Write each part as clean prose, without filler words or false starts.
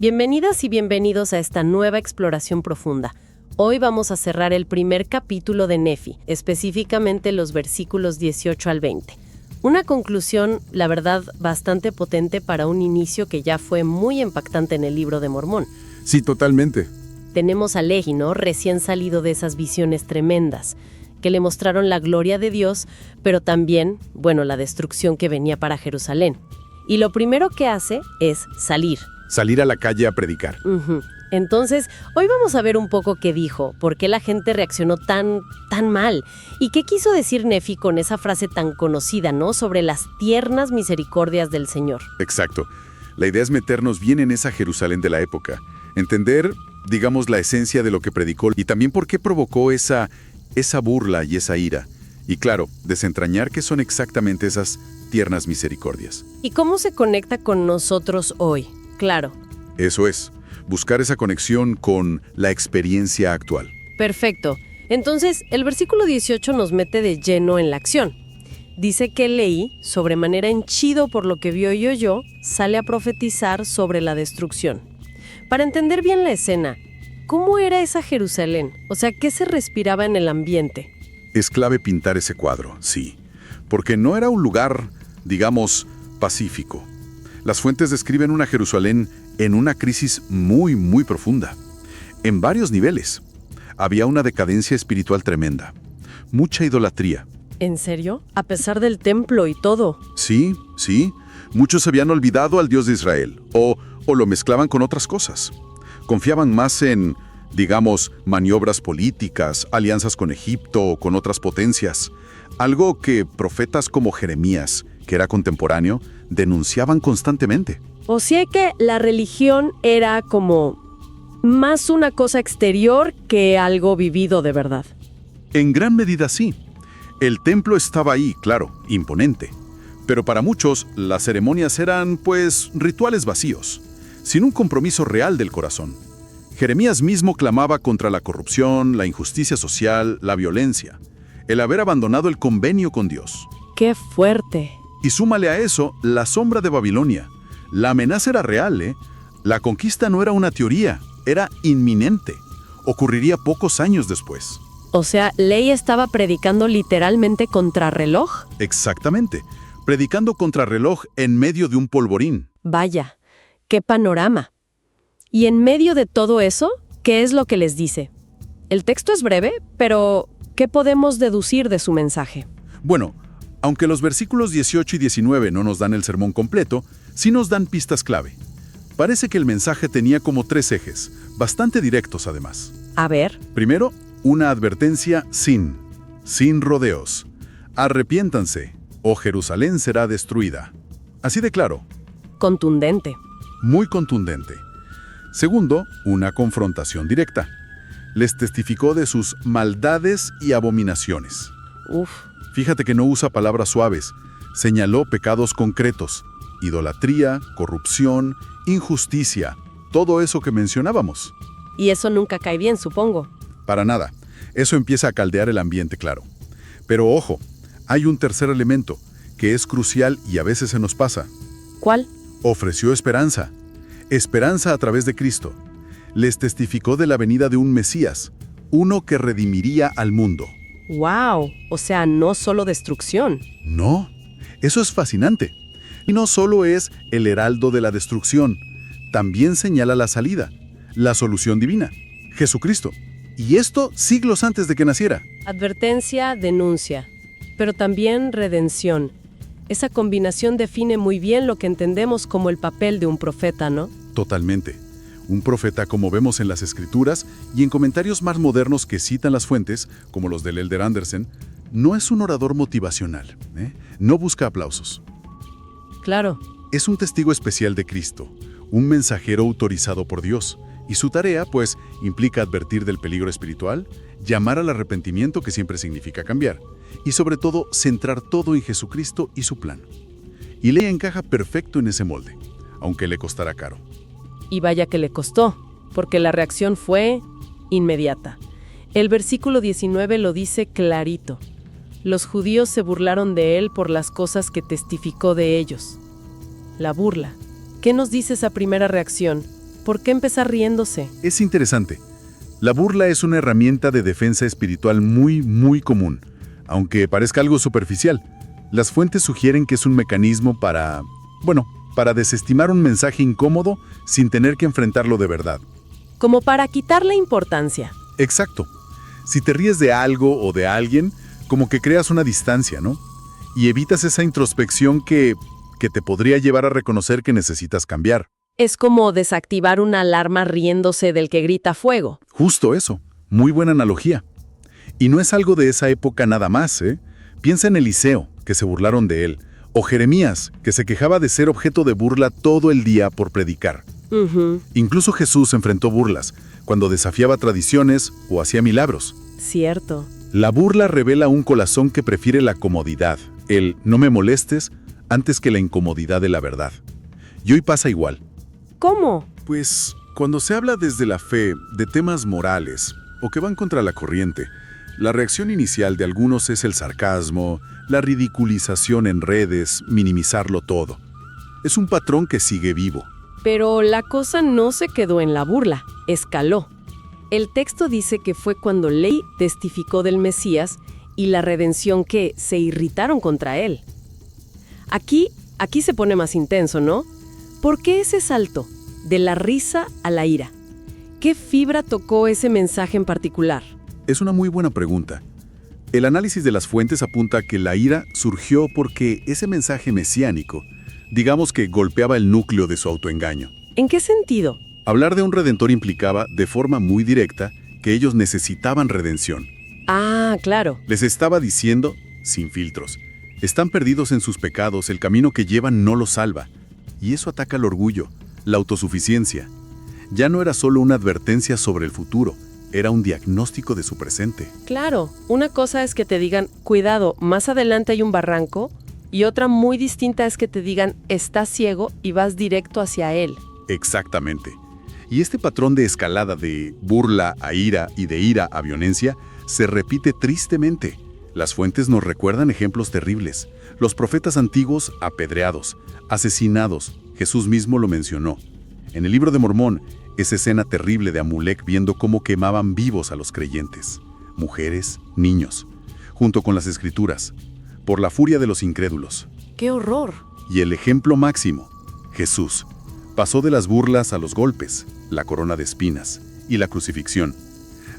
Bienvenidas y bienvenidos a esta nueva exploración profunda. Hoy vamos a cerrar el primer capítulo de Nefi, específicamente los versículos 18 al 20. Una conclusión, la verdad, bastante potente para un inicio que ya fue muy impactante en el Libro de Mormón. Sí, totalmente. Tenemos a Lehi, ¿no? Recién salido de esas visiones tremendas, que le mostraron la gloria de Dios, pero también, la destrucción que venía para Jerusalén. Y lo primero que hace es salir. Salir a la calle a predicar. Entonces, hoy vamos a ver un poco qué dijo, por qué la gente reaccionó tan mal, y qué quiso decir Nefi con esa frase tan conocida, ¿no? Sobre las tiernas misericordias del Señor. Exacto. La idea es meternos bien en esa Jerusalén de la época. Entender, digamos, la esencia de lo que predicó y también por qué provocó esa burla y esa ira. Y claro, desentrañar qué son exactamente esas tiernas misericordias. ¿Y cómo se conecta con nosotros hoy? Claro. Eso es, buscar esa conexión con la experiencia actual. Perfecto. Entonces, el versículo 18 nos mete de lleno en la acción. Dice que Lehi, sobremanera henchido por lo que vio y oyó, sale a profetizar sobre la destrucción. Para entender bien la escena, ¿cómo era esa Jerusalén? O sea, ¿qué se respiraba en el ambiente? Es clave pintar ese cuadro, sí, porque no era un lugar, digamos, pacífico. Las fuentes describen una Jerusalén en una crisis muy, muy profunda, en varios niveles. Había una decadencia espiritual tremenda, mucha idolatría. ¿En serio? ¿A pesar del templo y todo? Sí. Muchos habían olvidado al Dios de Israel, o lo mezclaban con otras cosas. Confiaban más en, digamos, maniobras políticas, alianzas con Egipto o con otras potencias. Algo que profetas como Jeremías, que era contemporáneo, denunciaban constantemente. O sea que la religión era como más una cosa exterior que algo vivido de verdad. En gran medida sí. El templo estaba ahí, claro, imponente. Pero para muchos, las ceremonias eran, rituales vacíos, sin un compromiso real del corazón. Jeremías mismo clamaba contra la corrupción, la injusticia social, la violencia, el haber abandonado el convenio con Dios. ¡Qué fuerte! Y súmale a eso la sombra de Babilonia. La amenaza era real, ¿eh? La conquista no era una teoría, era inminente. Ocurriría pocos años después. O sea, Lehi estaba predicando literalmente contrarreloj. Exactamente. Predicando contrarreloj en medio de un polvorín. Vaya, qué panorama. Y en medio de todo eso, ¿qué es lo que les dice? El texto es breve, pero ¿qué podemos deducir de su mensaje? Bueno, aunque los versículos 18 y 19 no nos dan el sermón completo, sí nos dan pistas clave. Parece que el mensaje tenía como 3 ejes, bastante directos además. A ver. Primero, una advertencia sin rodeos. Arrepiéntanse, o Jerusalén será destruida. Así de claro. Contundente. Muy contundente. Segundo, una confrontación directa. Les testificó de sus maldades y abominaciones. Fíjate que no usa palabras suaves. Señaló pecados concretos. Idolatría, corrupción, injusticia. Todo eso que mencionábamos. Y eso nunca cae bien, supongo. Para nada. Eso empieza a caldear el ambiente, claro. Pero ojo, hay un tercer elemento, que es crucial y a veces se nos pasa. ¿Cuál? Ofreció esperanza. Esperanza a través de Cristo. Les testificó de la venida de un Mesías, uno que redimiría al mundo. ¡Wow! O sea, no solo destrucción. No, eso es fascinante. Y no solo es el heraldo de la destrucción, también señala la salida, la solución divina, Jesucristo. Y esto siglos antes de que naciera. Advertencia, denuncia, pero también redención. Esa combinación define muy bien lo que entendemos como el papel de un profeta, ¿no? Totalmente. Un profeta, como vemos en las Escrituras y en comentarios más modernos que citan las fuentes, como los del Elder Andersen, no es un orador motivacional, no busca aplausos. Claro. Es un testigo especial de Cristo, un mensajero autorizado por Dios, y su tarea, implica advertir del peligro espiritual, llamar al arrepentimiento, que siempre significa cambiar, y sobre todo, centrar todo en Jesucristo y su plan. Y Lehi encaja perfecto en ese molde, aunque le costará caro. Y vaya que le costó, porque la reacción fue inmediata. El versículo 19 lo dice clarito. Los judíos se burlaron de él por las cosas que testificó de ellos. La burla. ¿Qué nos dice esa primera reacción? ¿Por qué empezar riéndose? Es interesante. La burla es una herramienta de defensa espiritual muy común, aunque parezca algo superficial. Las fuentes sugieren que es un mecanismo para desestimar un mensaje incómodo sin tener que enfrentarlo de verdad. Como para quitarle importancia. Exacto. Si te ríes de algo o de alguien, como que creas una distancia, ¿no? Y evitas esa introspección que te podría llevar a reconocer que necesitas cambiar. Es como desactivar una alarma riéndose del que grita fuego. Justo eso. Muy buena analogía. Y no es algo de esa época nada más, ¿eh? Piensa en Eliseo, que se burlaron de él, o Jeremías, que se quejaba de ser objeto de burla todo el día por predicar. Incluso Jesús enfrentó burlas, cuando desafiaba tradiciones o hacía milagros. Cierto. La burla revela un corazón que prefiere la comodidad, el no me molestes, antes que la incomodidad de la verdad. Y hoy pasa igual. ¿Cómo? Pues, cuando se habla desde la fe de temas morales o que van contra la corriente, la reacción inicial de algunos es el sarcasmo, la ridiculización en redes, minimizarlo todo. Es un patrón que sigue vivo. Pero la cosa no se quedó en la burla, escaló. El texto dice que fue cuando Ley testificó del Mesías y la redención que se irritaron contra él. Aquí se pone más intenso, ¿no? ¿Por qué ese salto? De la risa a la ira. ¿Qué fibra tocó ese mensaje en particular? Es una muy buena pregunta. El análisis de las fuentes apunta a que la ira surgió porque ese mensaje mesiánico, digamos que golpeaba el núcleo de su autoengaño. ¿En qué sentido? Hablar de un redentor implicaba, de forma muy directa, que ellos necesitaban redención. Ah, claro. Les estaba diciendo, sin filtros, están perdidos en sus pecados, el camino que llevan no los salva. Y eso ataca el orgullo, la autosuficiencia. Ya no era solo una advertencia sobre el futuro, era un diagnóstico de su presente. Claro, una cosa es que te digan, cuidado, más adelante hay un barranco, y otra muy distinta es que te digan, estás ciego y vas directo hacia él. Exactamente. Y este patrón de escalada de burla a ira y de ira a violencia se repite tristemente. Las fuentes nos recuerdan ejemplos terribles. Los profetas antiguos apedreados, asesinados. Jesús mismo lo mencionó. En el libro de Mormón, esa escena terrible de Amulek viendo cómo quemaban vivos a los creyentes, mujeres, niños, junto con las escrituras, por la furia de los incrédulos. ¡Qué horror! Y el ejemplo máximo, Jesús, pasó de las burlas a los golpes, la corona de espinas y la crucifixión.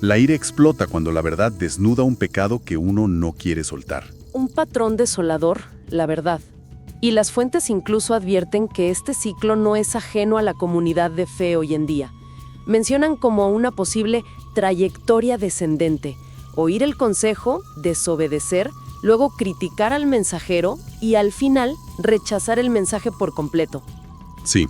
La ira explota cuando la verdad desnuda un pecado que uno no quiere soltar. Un patrón desolador, la verdad. Y las fuentes incluso advierten que este ciclo no es ajeno a la comunidad de fe hoy en día. Mencionan como una posible trayectoria descendente, oír el consejo, desobedecer, luego criticar al mensajero y al final rechazar el mensaje por completo. Sí,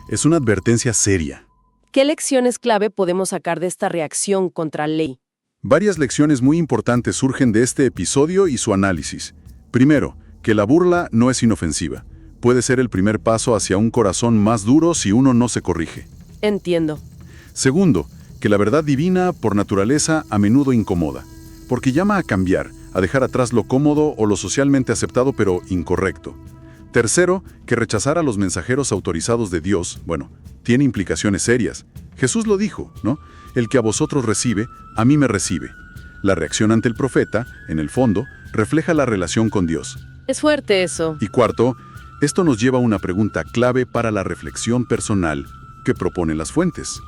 es una advertencia seria. ¿Qué lecciones clave podemos sacar de esta reacción contra Ley? Varias lecciones muy importantes surgen de este episodio y su análisis. Primero, que la burla no es inofensiva. Puede ser el primer paso hacia un corazón más duro si uno no se corrige. Entiendo. Segundo, que la verdad divina, por naturaleza, a menudo incomoda, porque llama a cambiar, a dejar atrás lo cómodo o lo socialmente aceptado pero incorrecto. Tercero, que rechazar a los mensajeros autorizados de Dios, tiene implicaciones serias. Jesús lo dijo, ¿no? El que a vosotros recibe, a mí me recibe. La reacción ante el profeta, en el fondo, refleja la relación con Dios. Es fuerte eso. Y cuarto, esto nos lleva a una pregunta clave para la reflexión personal que proponen las fuentes.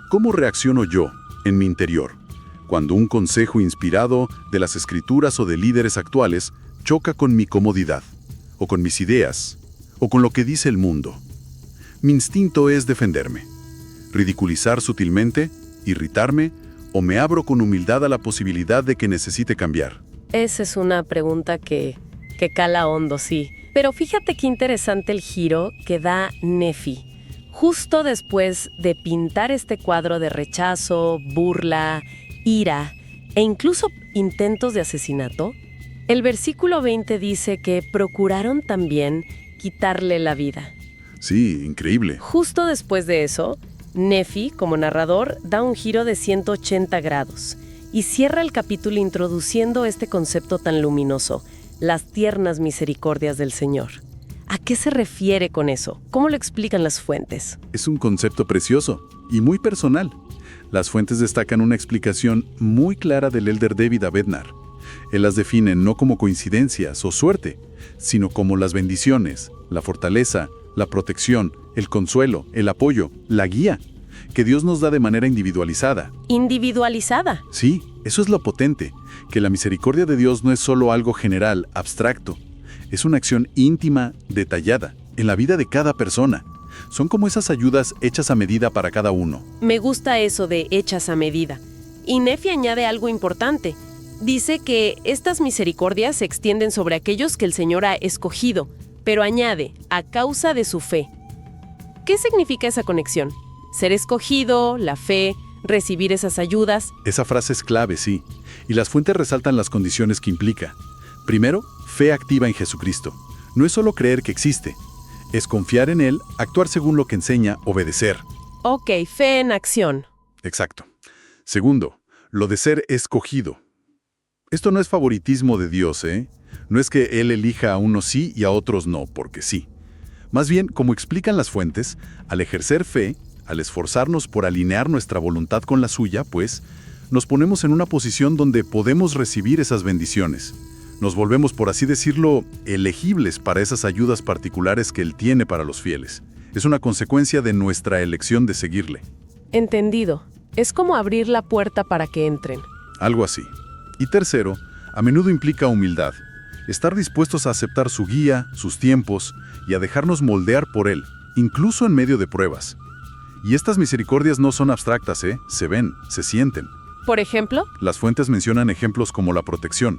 ¿Cómo reacciono yo, en mi interior, cuando un consejo inspirado de las Escrituras o de líderes actuales choca con mi comodidad, o con mis ideas, o con lo que dice el mundo? Mi instinto es defenderme, ridiculizar sutilmente, irritarme, o me abro con humildad a la posibilidad de que necesite cambiar. Esa es una pregunta que cala hondo, sí. Pero fíjate qué interesante el giro que da Nefi. Justo después de pintar este cuadro de rechazo, burla, ira e incluso intentos de asesinato, el versículo 20 dice que procuraron también quitarle la vida. Sí, increíble. Justo después de eso, Nefi, como narrador, da un giro de 180 grados y cierra el capítulo introduciendo este concepto tan luminoso, las tiernas misericordias del Señor. ¿A qué se refiere con eso? ¿Cómo lo explican las fuentes? Es un concepto precioso y muy personal. Las fuentes destacan una explicación muy clara del elder David A. Bednar. Él las define no como coincidencias o suerte, sino como las bendiciones, la fortaleza, la protección, el consuelo, el apoyo, la guía, que Dios nos da de manera individualizada. ¿Individualizada? Sí, eso es lo potente, que la misericordia de Dios no es solo algo general, abstracto. Es una acción íntima, detallada, en la vida de cada persona. Son como esas ayudas hechas a medida para cada uno. Me gusta eso de hechas a medida. Y Nefi añade algo importante. Dice que estas misericordias se extienden sobre aquellos que el Señor ha escogido, pero añade, a causa de su fe. ¿Qué significa esa conexión? Ser escogido, la fe, recibir esas ayudas. Esa frase es clave, sí. Y las fuentes resaltan las condiciones que implica. Primero, fe activa en Jesucristo. No es solo creer que existe. Es confiar en Él, actuar según lo que enseña, obedecer. Ok, fe en acción. Exacto. Segundo, lo de ser escogido. Esto no es favoritismo de Dios, ¿eh? No es que Él elija a unos sí y a otros no, porque sí. Más bien, como explican las fuentes, al ejercer fe, al esforzarnos por alinear nuestra voluntad con la suya, pues, nos ponemos en una posición donde podemos recibir esas bendiciones. Nos volvemos, por así decirlo, elegibles para esas ayudas particulares que Él tiene para los fieles. Es una consecuencia de nuestra elección de seguirle. Entendido. Es como abrir la puerta para que entren. Algo así. Y tercero, a menudo implica humildad. Estar dispuestos a aceptar su guía, sus tiempos, y a dejarnos moldear por Él, incluso en medio de pruebas. Y estas misericordias no son abstractas, ¿eh? Se ven, se sienten. Por ejemplo, Las fuentes mencionan ejemplos como la protección.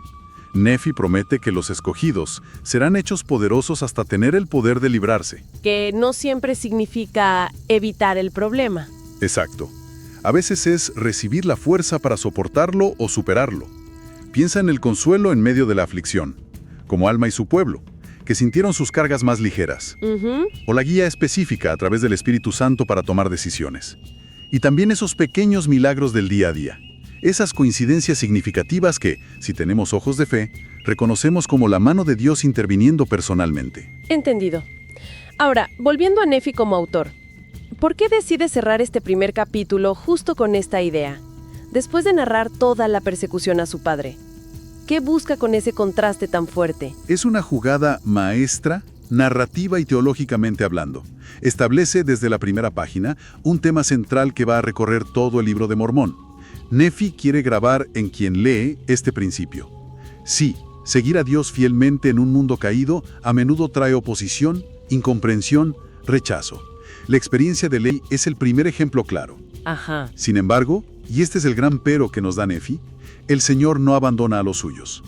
Nefi promete que los escogidos serán hechos poderosos hasta tener el poder de librarse. que no siempre significa evitar el problema. Exacto. A veces es recibir la fuerza para soportarlo o superarlo. Piensa en el consuelo en medio de la aflicción, como Alma y su pueblo, que sintieron sus cargas más ligeras. O la guía específica a través del Espíritu Santo para tomar decisiones. Y también esos pequeños milagros del día a día. Esas coincidencias significativas que, si tenemos ojos de fe, reconocemos como la mano de Dios interviniendo personalmente. Entendido. Ahora, volviendo a Nefi como autor, ¿por qué decide cerrar este primer capítulo justo con esta idea? Después de narrar toda la persecución a su padre, ¿qué busca con ese contraste tan fuerte? Es una jugada maestra, narrativa y teológicamente hablando. Establece desde la primera página un tema central que va a recorrer todo el libro de Mormón. Nefi quiere grabar en quien lee este principio. Sí, seguir a Dios fielmente en un mundo caído a menudo trae oposición, incomprensión, rechazo. La experiencia de Ley es el primer ejemplo claro. Ajá. Sin embargo, y este es el gran pero que nos da Nefi, el Señor no abandona a los suyos.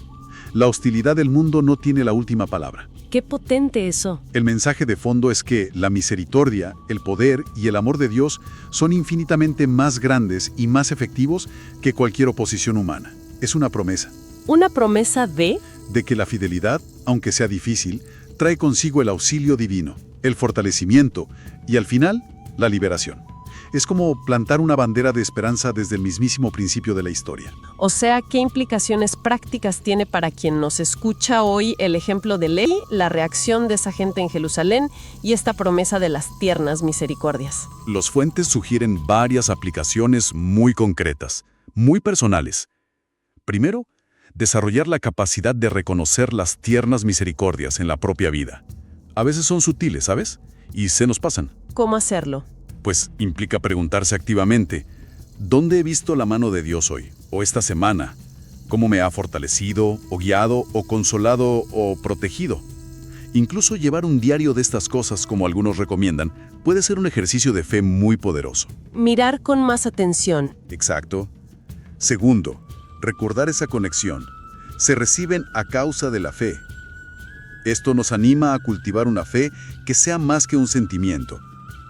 La hostilidad del mundo no tiene la última palabra. Qué potente eso. El mensaje de fondo es que la misericordia, el poder y el amor de Dios son infinitamente más grandes y más efectivos que cualquier oposición humana. Es una promesa. ¿Una promesa de? De que la fidelidad, aunque sea difícil, trae consigo el auxilio divino, el fortalecimiento y, al final, la liberación. Es como plantar una bandera de esperanza desde el mismísimo principio de la historia. O sea, ¿qué implicaciones prácticas tiene para quien nos escucha hoy el ejemplo de Ley, la reacción de esa gente en Jerusalén y esta promesa de las tiernas misericordias? Los fuentes sugieren varias aplicaciones muy concretas, muy personales. Primero, desarrollar la capacidad de reconocer las tiernas misericordias en la propia vida. A veces son sutiles, ¿sabes? Y se nos pasan. ¿Cómo hacerlo? Pues implica preguntarse activamente, ¿dónde he visto la mano de Dios hoy? ¿O esta semana? ¿Cómo me ha fortalecido, o guiado, o consolado, o protegido? Incluso llevar un diario de estas cosas, como algunos recomiendan, puede ser un ejercicio de fe muy poderoso. Mirar con más atención. Exacto. Segundo, recordar esa conexión. Se reciben a causa de la fe. Esto nos anima a cultivar una fe que sea más que un sentimiento.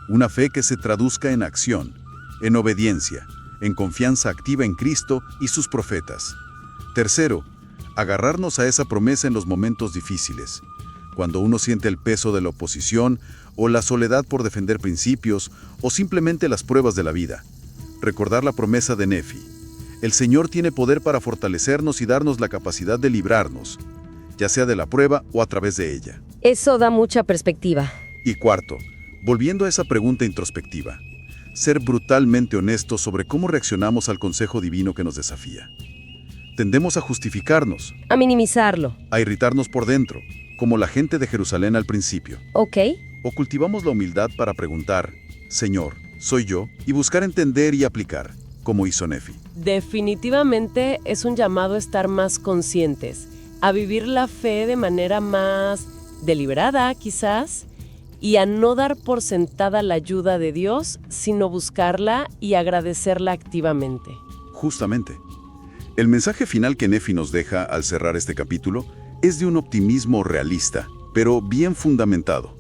Una fe que se traduzca en acción, en obediencia, en confianza activa en Cristo y sus profetas. Tercero, agarrarnos a esa promesa en los momentos difíciles, cuando uno siente el peso de la oposición o la soledad por defender principios o simplemente las pruebas de la vida. Recordar la promesa de Nefi. El Señor tiene poder para fortalecernos y darnos la capacidad de librarnos. ya sea de la prueba o a través de ella. Eso da mucha perspectiva. Y cuarto, volviendo a esa pregunta introspectiva, ser brutalmente honestos sobre cómo reaccionamos al consejo divino que nos desafía. Tendemos a justificarnos, A minimizarlo. a irritarnos por dentro, como la gente de Jerusalén al principio. Ok. O cultivamos la humildad para preguntar, Señor, ¿soy yo? Y buscar entender y aplicar, como hizo Nefi. Definitivamente es un llamado a estar más conscientes, a vivir la fe de manera más deliberada, quizás, y a no dar por sentada la ayuda de Dios, sino buscarla y agradecerla activamente. Justamente. El mensaje final que Nefi nos deja al cerrar este capítulo es de un optimismo realista, pero bien fundamentado.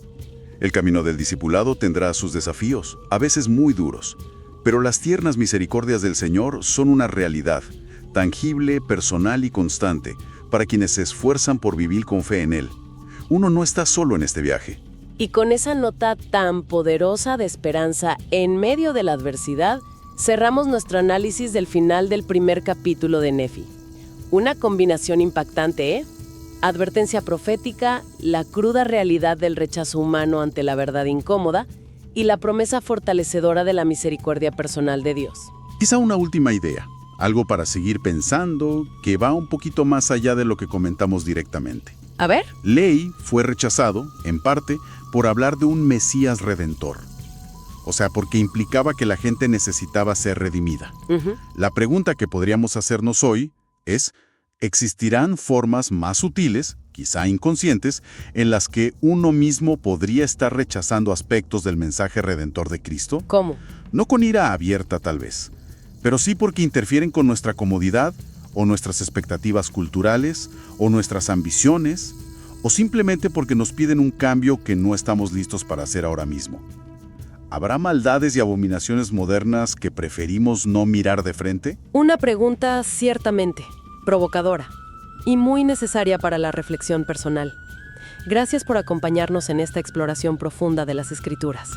El camino del discipulado tendrá sus desafíos, a veces muy duros, pero las tiernas misericordias del Señor son una realidad, tangible, personal y constante, para quienes se esfuerzan por vivir con fe en Él. Uno no está solo en este viaje. Y con esa nota tan poderosa de esperanza en medio de la adversidad, cerramos nuestro análisis del final del primer capítulo de Nefi. Una combinación impactante, ¿eh? Advertencia profética, la cruda realidad del rechazo humano ante la verdad incómoda y la promesa fortalecedora de la misericordia personal de Dios. Quizá una última idea, algo para seguir pensando que va un poquito más allá de lo que comentamos directamente. A ver. Lehi fue rechazado, en parte, por hablar de un Mesías redentor. O sea, porque implicaba que la gente necesitaba ser redimida. La pregunta que podríamos hacernos hoy es, ¿existirán formas más sutiles, quizá inconscientes, en las que uno mismo podría estar rechazando aspectos del mensaje redentor de Cristo? ¿Cómo? No con ira abierta, tal vez, pero sí porque interfieren con nuestra comodidad, o nuestras expectativas culturales, o nuestras ambiciones, o simplemente porque nos piden un cambio que no estamos listos para hacer ahora mismo. ¿Habrá maldades y abominaciones modernas que preferimos no mirar de frente? Una pregunta ciertamente provocadora y muy necesaria para la reflexión personal. Gracias por acompañarnos en esta exploración profunda de las Escrituras.